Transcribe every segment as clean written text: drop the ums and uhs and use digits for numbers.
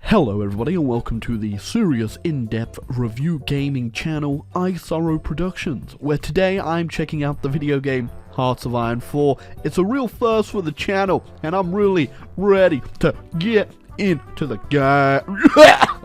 Hello everybody and welcome to the serious in-depth review gaming channel iSorrowproductions, where today I'm checking out the video game Hearts of Iron 4. It's a real first for the channel and I'm really ready to get into the game.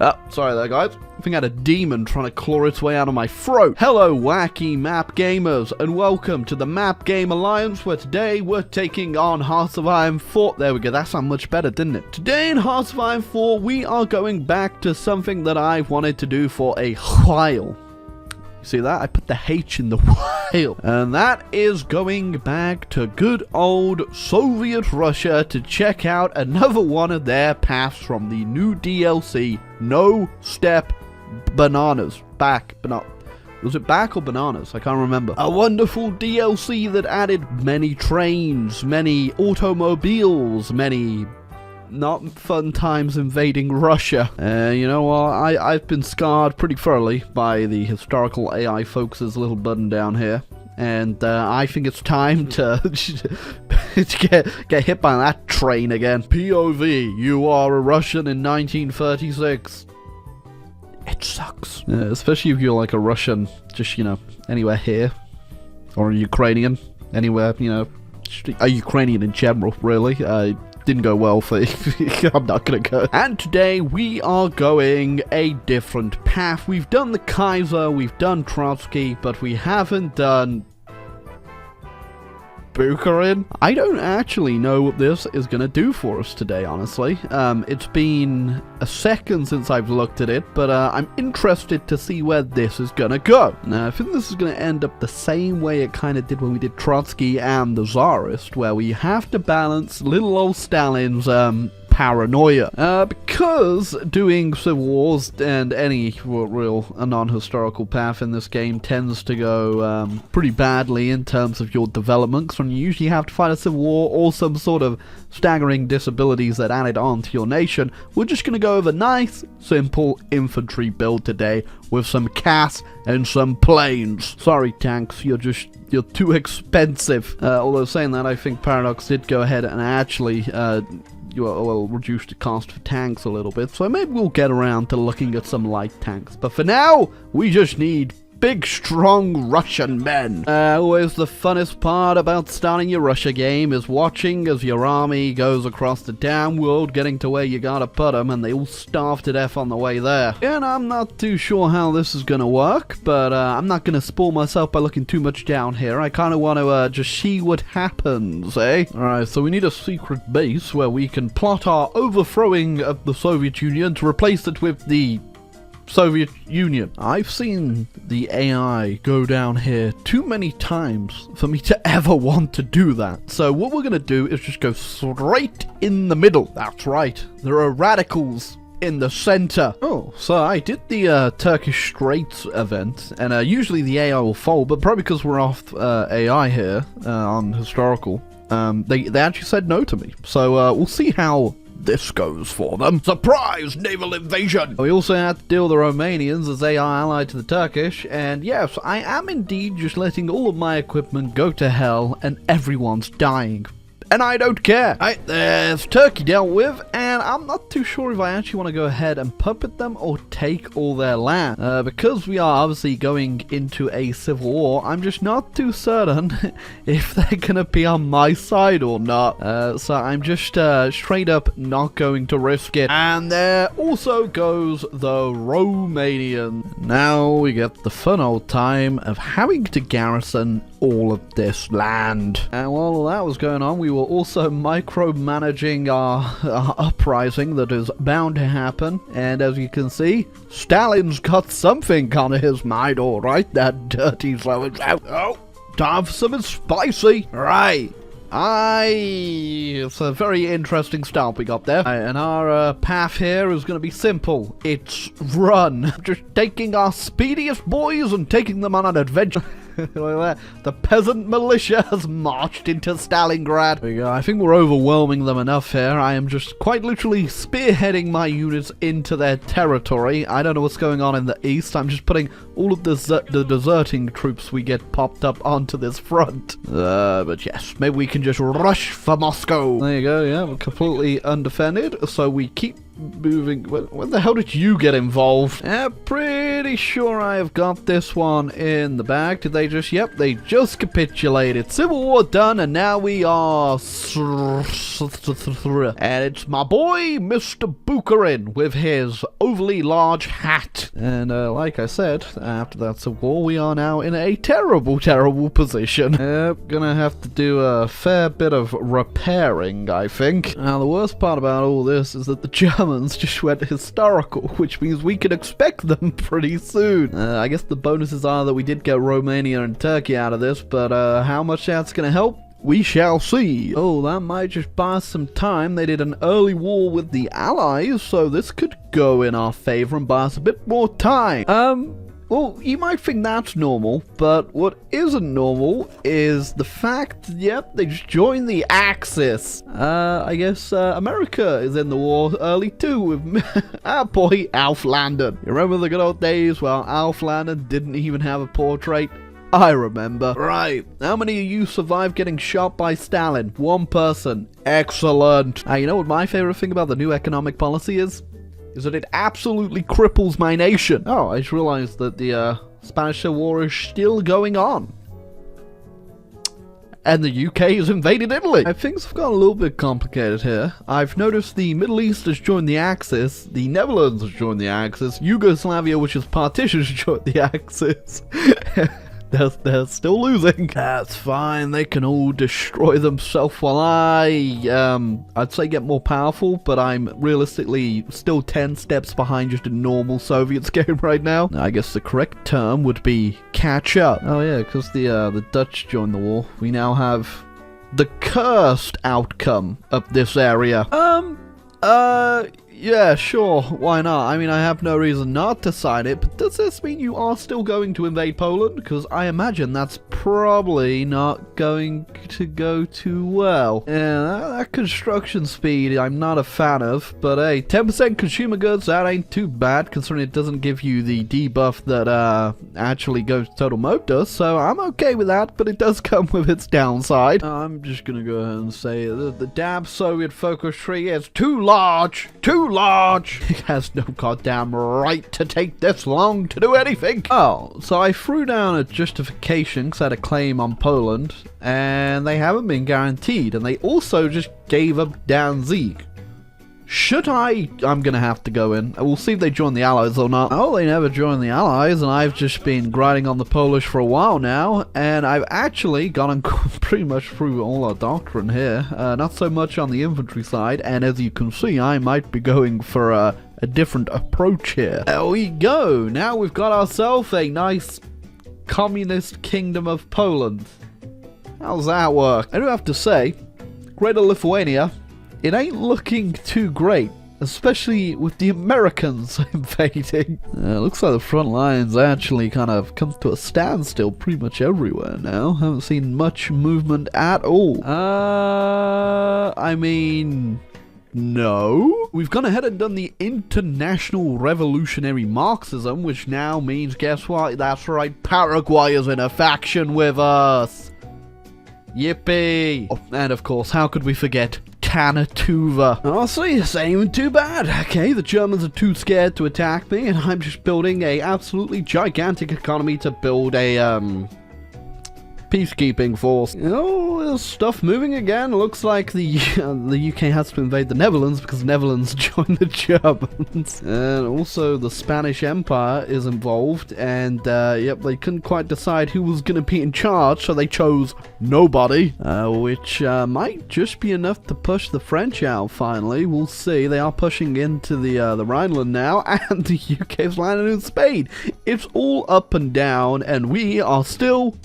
Oh, sorry there guys. I think I had a demon trying to claw its way out of my throat. Hello wacky map gamers and welcome to the Map Game Alliance, where today we're taking on Hearts of Iron 4. There we go, that sounded much better, didn't it? Today in Hearts of Iron 4 we are going back to something that I've wanted to do for a while. See that? I put the H in the while. And that is going back to good old Soviet Russia to check out another one of their paths from the new DLC, No Step Bananas. Was it back or bananas? I can't remember. A wonderful DLC that added many trains, many automobiles, many not fun times invading Russia. You know what, I've been scarred pretty thoroughly by the historical AI folks' little button down here. And I think it's time to, to get hit by that train again. POV, you are a Russian in 1936. It sucks. Especially if you're like a Russian, just, you know, anywhere here. Or a Ukrainian, anywhere, you know. A Ukrainian in general, really. Didn't go well for I'm not gonna go. And today we are going a different path. We've done the Kaiser, we've done Trotsky, but we haven't done Bukharin. I don't actually know what this is gonna do for us today, honestly. It's been a second since I've looked at it, but I'm interested to see where this is gonna go. Now, I think this is gonna end up the same way it kind of did when we did Trotsky and the Tsarist, where we have to balance little old Stalin's paranoia, because doing civil wars and any real non-historical path in this game tends to go pretty badly in terms of your development, because when you usually have to fight a civil war or some sort of staggering disabilities that added on to your nation. We're just gonna go over nice simple infantry build today with some CAS and some planes. Sorry tanks, you're too expensive. Although saying that, I think Paradox did go ahead and actually will reduce the cost for tanks a little bit, so maybe we'll get around to looking at some light tanks. But for now, we just need big, strong Russian men. Always the funnest part about starting your Russia game is watching as your army goes across the damn world, getting to where you gotta put them, and they all starve to death on the way there. And I'm not too sure how this is gonna work, but I'm not gonna spoil myself by looking too much down here. I kinda wanna just see what happens, eh? Alright, so we need a secret base where we can plot our overthrowing of the Soviet Union to replace it with the Soviet Union. I've seen the AI go down here too many times for me to ever want to do that. So what we're gonna do is just go straight in the middle. That's right, there are radicals in the center. Oh, so I did the Turkish Straits event, and usually the AI will fold, but probably because we're off AI here on historical, they actually said no to me. So we'll see how this goes for them. Surprise naval invasion! We also had to deal with the Romanians as they are allied to the Turkish, and yes, I am indeed just letting all of my equipment go to hell and everyone's dying. And I don't care. Right, there's Turkey dealt with, and I'm not too sure if I actually want to go ahead and puppet them or take all their land. Because we are obviously going into a civil war, I'm just not too certain if they're gonna be on my side or not. So I'm just straight up not going to risk it. And there also goes the Romanian. Now we get the fun old time of having to garrison all of this land. And while all that was going on, we were also micromanaging our uprising that is bound to happen. And as you can see, Stalin's got something on his mind, alright, that dirty so. Oh, time for something spicy. Right. It's a very interesting start we got there. And our path here is going to be simple. It's run. Just taking our speediest boys and taking them on an adventure. The peasant militia has marched into Stalingrad. There we go. I think we're overwhelming them enough here. I am just quite literally spearheading my units into their territory. I don't know what's going on in the east. I'm just putting all of the deserting troops we get popped up onto this front. But yes, maybe we can just rush for Moscow. There you go, yeah, we're completely undefended, so we keep moving. When the hell did you get involved? Pretty sure I have got this one in the bag. Did they just? Yep, they just capitulated. Civil War done, and now we are. And it's my boy, Mr. Bucharin, with his overly large hat. And like I said, after that Civil War, we are now in a terrible, terrible position. Gonna have to do a fair bit of repairing, I think. Now, the worst part about all this is that the Germans just went historical, which means we can expect them pretty soon. I guess the bonuses are that we did get Romania and Turkey out of this, but how much that's gonna help? We shall see. Oh, that might just buy us some time. They did an early war with the Allies, so this could go in our favor and buy us a bit more time. Well, you might think that's normal, but what isn't normal is the fact, yep, they just joined the Axis. I guess America is in the war early too with our boy Alf Landon. You remember the good old days? Well, Alf Landon didn't even have a portrait. I remember. Right. How many of you survived getting shot by Stalin? One person. Excellent. You know what my favorite thing about the new economic policy is? Is that it absolutely cripples my nation. Oh, I just realized that the Spanish Civil War is still going on. And the UK has invaded Italy. Things have got a little bit complicated here. I've noticed the Middle East has joined the Axis, the Netherlands has joined the Axis, Yugoslavia, which is partitioned, has joined the Axis. They're still losing. That's fine. They can all destroy themselves while I'd say get more powerful, but I'm realistically still 10 steps behind just a normal Soviet game right now. I guess the correct term would be catch up. Oh yeah, because the Dutch joined the war. We now have the cursed outcome of this area. Yeah, sure, why not? I mean, I have no reason not to sign it, but does this mean you are still going to invade Poland? Because I imagine that's probably not going to go too well. Yeah, that construction speed I'm not a fan of, but hey, 10% consumer goods, that ain't too bad, considering it doesn't give you the debuff that actually goes total mode does, so I'm okay with that, but it does come with its downside. I'm just gonna go ahead and say the damn Soviet focus tree is too large! Too large! It has no goddamn right to take this long to do anything! Oh, so I threw down a justification because I had a claim on Poland, and they haven't been guaranteed, and they also just gave up Danzig. Should I'm gonna have to go in. We'll see if they join the Allies or not. Oh, they never joined the Allies, and I've just been grinding on the Polish for a while now, and I've actually gotten pretty much through all our doctrine here. Not so much on the infantry side, and as you can see, I might be going for a different approach here. There we go. Now we've got ourselves a nice communist kingdom of Poland. How's that work? I do have to say, Greater Lithuania, it ain't looking too great, especially with the Americans invading. Looks like the front lines actually kind of come to a standstill pretty much everywhere now. Haven't seen much movement at all. I mean, no. We've gone ahead and done the International Revolutionary Marxism, which now means, guess what? That's right, Paraguay is in a faction with us. Yippee! Oh, and of course, how could we forget Tanatuva? Honestly, this ain't even too bad. Okay, the Germans are too scared to attack me, and I'm just building a absolutely gigantic economy to build a, peacekeeping force. You know, there's stuff moving again. Looks like the UK has to invade the Netherlands because the Netherlands joined the Germans. And also the Spanish Empire is involved, and yep, they couldn't quite decide who was going to be in charge, so they chose nobody, which might just be enough to push the French out finally. We'll see. They are pushing into the Rhineland now, and the UK's landing in Spain. It's all up and down, and we are still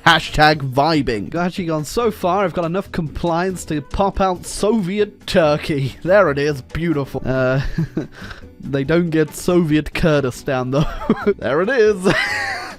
#vibing. I've actually gone so far, I've got enough compliance to pop out Soviet Turkey. There it is, beautiful. They don't get Soviet Kurdistan though. There it is.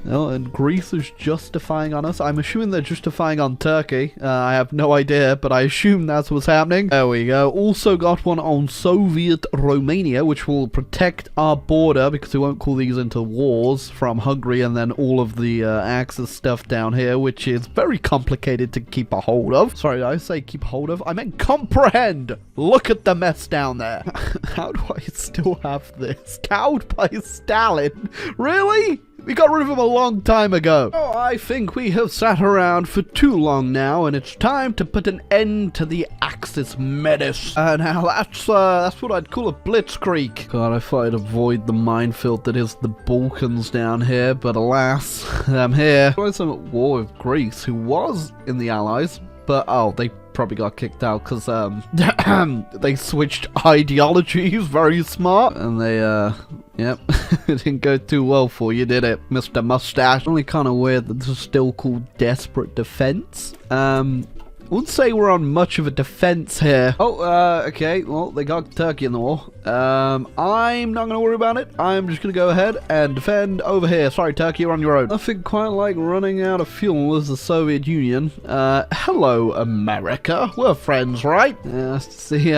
Oh, and Greece is justifying on us. I'm assuming they're justifying on Turkey. I have no idea, but I assume that's what's happening. There we go. Also got one on Soviet Romania, which will protect our border because we won't call these into wars from Hungary and then all of the Axis stuff down here, which is very complicated to keep a hold of. Sorry, did I say keep a hold of? I meant comprehend. Look at the mess down there. How do I still have this? Cowed by Stalin? Really? We got rid of him a long time ago. Oh, I think we have sat around for too long now, and it's time to put an end to the Axis menace. Now that's what I'd call a blitzkrieg. God, I thought I'd avoid the minefield that is the Balkans down here, but alas, I'm here. I'm at war with Greece, who was in the Allies, but oh, they probably got kicked out because they switched ideologies. Very smart. And they yep, it didn't go too well for you, did it, Mr. Mustache? Only kind of weird that this is still called desperate defense. I wouldn't say we're on much of a defense here. Oh, okay, well, they got Turkey in the war. I'm not gonna worry about it. I'm just gonna go ahead and defend over here. Sorry, Turkey, you're on your own. Nothing quite like running out of fuel as the Soviet Union. Hello, America. We're friends, right? See,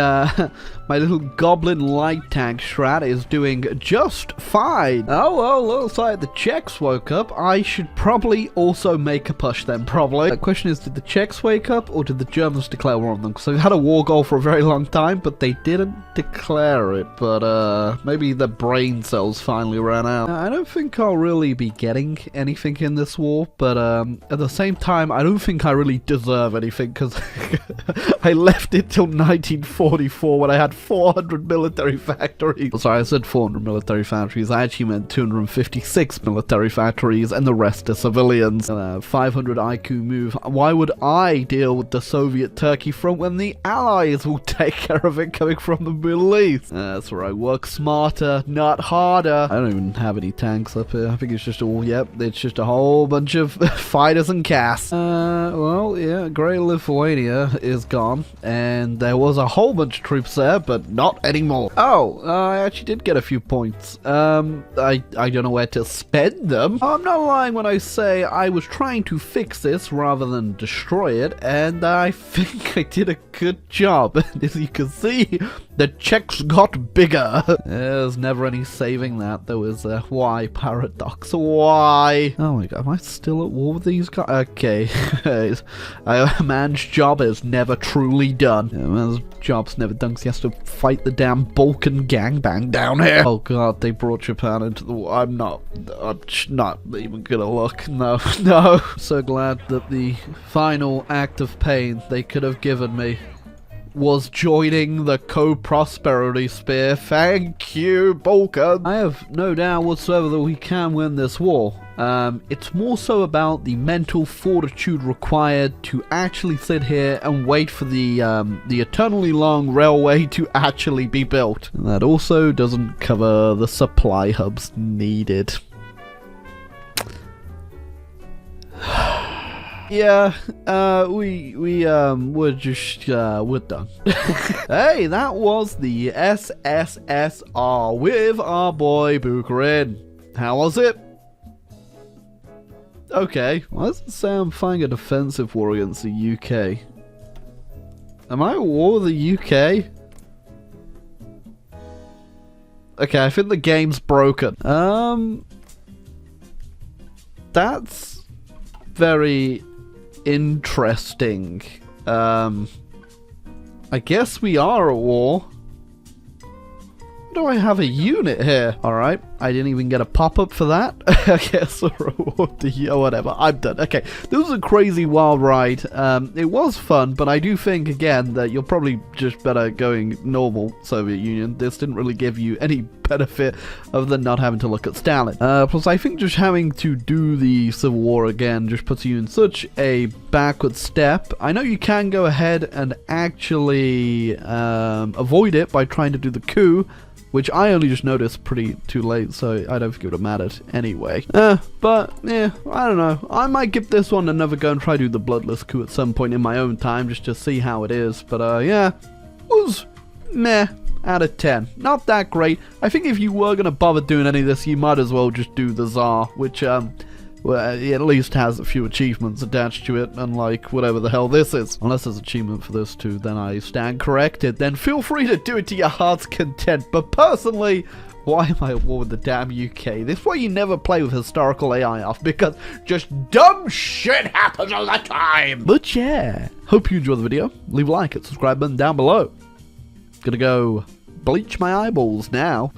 my little goblin light tank strat is doing just fine. Oh, well, looks like the Czechs woke up. I should probably also make a push then, probably. The question is, did the Czechs wake up or did the Germans declare war on them? Because they've had a war goal for a very long time, but they didn't declare it. But maybe the brain cells finally ran out. I don't think I'll really be getting anything in this war, but at the same time, I don't think I really deserve anything because I left it till 1944 when I had 400 military factories. Oh, sorry, I said 400 military factories. I actually meant 256 military factories, and the rest are civilians. 500 IQ move. Why would I deal with the Soviet Turkey front when the Allies will take care of it coming from the Middle East? That's where I work smarter, not harder. I don't even have any tanks up here. I think it's just all, yep, it's just a whole bunch of fighters and cast. Well, yeah, Great Lithuania is gone, and there was a whole bunch of troops there, but not anymore. Oh, I actually did get a few points. I don't know where to spend them. I'm not lying when I say I was trying to fix this rather than destroy it, and I think I did a good job. And as you can see, the Czechs got bigger. There's never any saving that. There was a why paradox. Why? Oh my god, am I still at war with these guys? Okay. A man's job is never truly done. A man's job's never done because he has to fight the damn Balkan gangbang down here. Oh god, they brought Japan into the war. I'm not even gonna look. No, no. So glad that the final act of pain they could have given me was joining the co-prosperity sphere. Thank you, Balkan. I have no doubt whatsoever that we can win this war. It's more so about the mental fortitude required to actually sit here and wait for the eternally long railway to actually be built. And that also doesn't cover the supply hubs needed. Yeah, we're just, we're done. Hey, that was the SSSR with our boy Bukharin. How was it? Okay, why does it say I'm fighting a defensive war against the UK? Am I at war with the UK? Okay, I think the game's broken. That's very interesting. I guess we are at war. Do I have a unit here? Alright, I didn't even get a pop-up for that. I guess whatever, I'm done. Okay, this was a crazy wild ride. It was fun, but I do think, again, that you're probably just better going normal Soviet Union. This didn't really give you any benefit other than not having to look at Stalin. Plus, I think just having to do the Civil War again just puts you in such a backward step. I know you can go ahead and actually avoid it by trying to do the coup, which I only just noticed pretty too late, so I don't think it would have mattered anyway. But, yeah, I don't know. I might give this one another go and try to do the bloodless coup at some point in my own time, just to see how it is. But, yeah, it was meh out of 10. Not that great. I think if you were going to bother doing any of this, you might as well just do the Tsar, which, Well, it at least has a few achievements attached to it, unlike whatever the hell this is. Unless there's achievement for this too, then I stand corrected. Then feel free to do it to your heart's content. But personally, why am I at war with the damn UK? This is why you never play with historical AI off, because just dumb shit happens all the time. But yeah, hope you enjoyed the video. Leave a like and subscribe button down below. Gonna go bleach my eyeballs now.